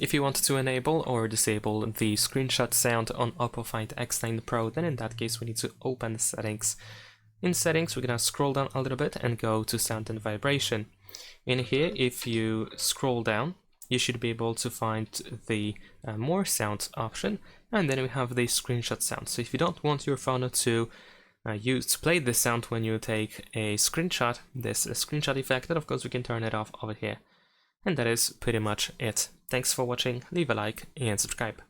If you want to enable or disable the screenshot sound on OPPO Find X9 Pro, then in that case we need to open settings. In settings, we're gonna scroll down a little bit and go to sound and vibration. In here, if you scroll down, you should be able to find the more sounds option, and then we have the screenshot sound. So if you don't want your phone to play this sound when you take a screenshot, this screenshot effect, then of course we can turn it off over here. And that is pretty much it. Thanks for watching, leave a like and subscribe.